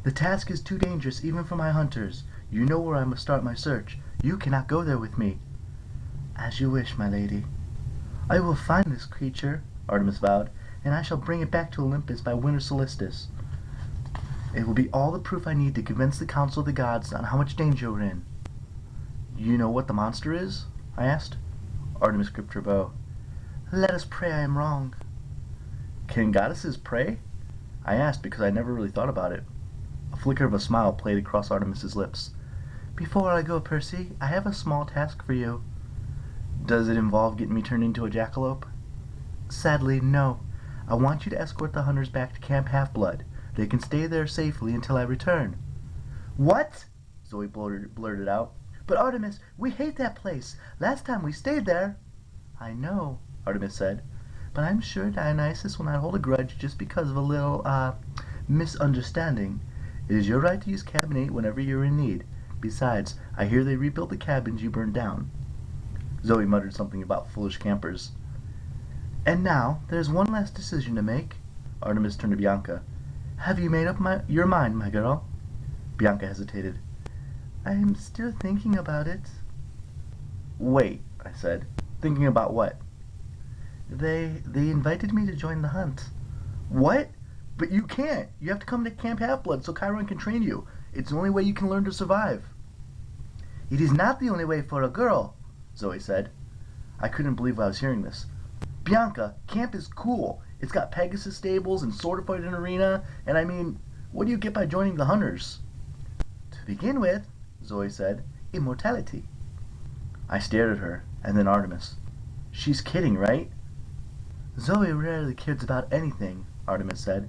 The task is too dangerous even for my hunters. You know where I must start my search. You cannot go there with me." "As you wish, my lady." "I will find this creature," Artemis vowed, "and I shall bring it back to Olympus by winter solstice. It will be all the proof I need to convince the Council of the Gods on how much danger we're in." "You know what the monster is?" I asked. Artemis gripped her bow. "Let us pray I am wrong." "Can goddesses pray?" I asked because I never really thought about it. A flicker of a smile played across Artemis's lips. "Before I go, Percy, I have a small task for you." "Does it involve getting me turned into a jackalope?" "Sadly, no. I want you to escort the hunters back to Camp Half-Blood. They can stay there safely until I return." "What?" Zoe blurted out. "But Artemis, we hate that place. Last time we stayed there." "I know," Artemis said, "but I'm sure Dionysus will not hold a grudge just because of a little, misunderstanding. It is your right to use Cabin 8 whenever you're in need. Besides, I hear they rebuilt the cabins you burned down." Zoe muttered something about foolish campers. "And now, there's one last decision to make." Artemis turned to Bianca. "Have you made up your mind, my girl?" Bianca hesitated. "I'm still thinking about it." "Wait," I said. "Thinking about what?" They invited me to join the hunt." "What? But you can't. You have to come to Camp Half-Blood so Chiron can train you. It's the only way you can learn to survive." "It is not the only way for a girl," Zoe said. I couldn't believe I was hearing this. "Bianca, camp is cool. It's got Pegasus stables and sword fighting arena, and I mean, what do you get by joining the hunters?" "To begin with," Zoe said, "immortality." I stared at her, and then Artemis. "She's kidding, right?" "Zoe rarely kids about anything," Artemis said.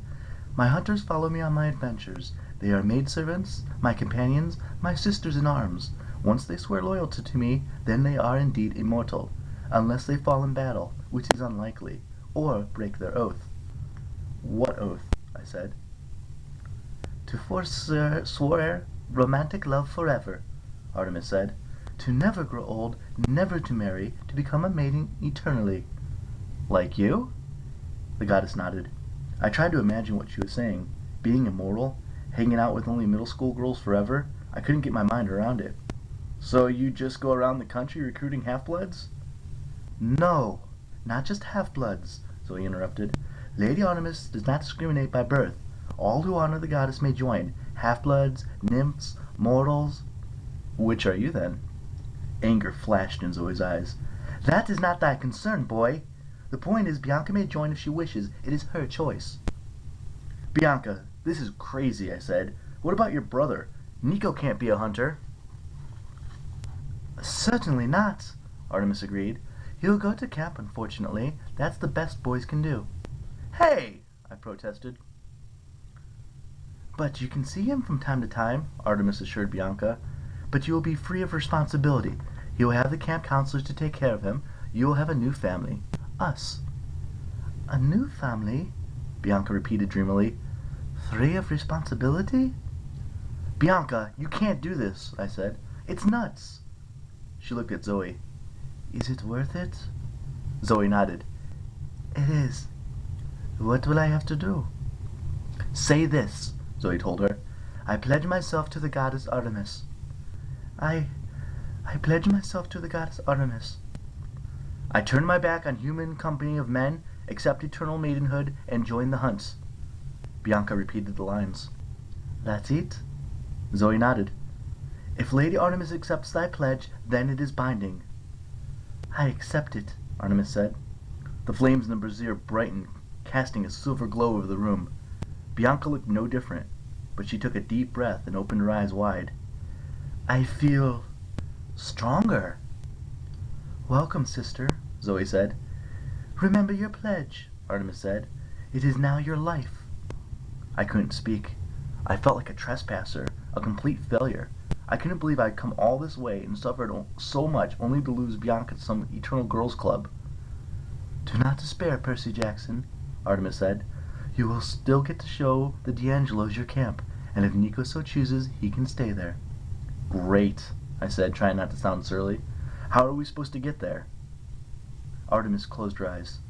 "My hunters follow me on my adventures. They are maidservants, my companions, my sisters in arms. Once they swear loyalty to me, then they are indeed immortal, unless they fall in battle, which is unlikely, or break their oath." "What oath?" I said. "To forswear romantic love forever," Artemis said. "To never grow old, never to marry, to become a maiden eternally." "Like you?" The goddess nodded. I tried to imagine what she was saying. Being immortal, hanging out with only middle school girls forever, I couldn't get my mind around it. "So you just go around the country recruiting half-bloods?" "No, not just half-bloods," Zoe interrupted. "Lady Artemis does not discriminate by birth. All who honor the goddess may join. Half-bloods, nymphs, mortals." "Which are you, then?" Anger flashed in Zoe's eyes. "That is not thy concern, boy. The point is Bianca may join if she wishes. It is her choice." "Bianca, this is crazy," I said. "What about your brother? Nico can't be a hunter." "Certainly not," Artemis agreed. "He'll go to camp, unfortunately. That's the best boys can do." "Hey!" I protested. "But you can see him from time to time," Artemis assured Bianca. "But you will be free of responsibility. He will have the camp counselors to take care of him. You will have a new family. Us." "A new family?" Bianca repeated dreamily. "Free of responsibility?" "Bianca, you can't do this," I said. "It's nuts." She looked at Zoe. "Is it worth it?" Zoe nodded. "It is. What will I have to do?" "Say this," Zoe told her. "I pledge myself to the goddess Artemis." I pledge myself to the goddess Artemis." "I turn my back on human company of men, accept eternal maidenhood, and join the hunts." Bianca repeated the lines. "That's it?" Zoe nodded. "If Lady Artemis accepts thy pledge, then it is binding." "I accept it," Artemis said. The flames in the brazier brightened, casting a silver glow over the room. Bianca looked no different, but she took a deep breath and opened her eyes wide. "I feel stronger." "Welcome, sister," Zoe said. "Remember your pledge," Artemis said. "It is now your life." I couldn't speak. I felt like a trespasser, a complete failure. I couldn't believe I'd come all this way and suffered so much only to lose Bianca to some eternal girls' club. "Do not despair, Percy Jackson," Artemis said. "You will still get to show the D'Angelos your camp, and if Nico so chooses, he can stay there." "Great," I said, trying not to sound surly. "How are we supposed to get there?" Artemis closed her eyes.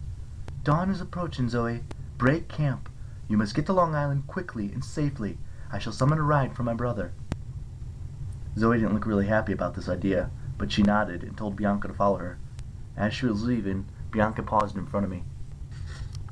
"Dawn is approaching, Zoe. Break camp. You must get to Long Island quickly and safely. I shall summon a ride for my brother." Zoe didn't look really happy about this idea, but she nodded and told Bianca to follow her. As she was leaving, Bianca paused in front of me.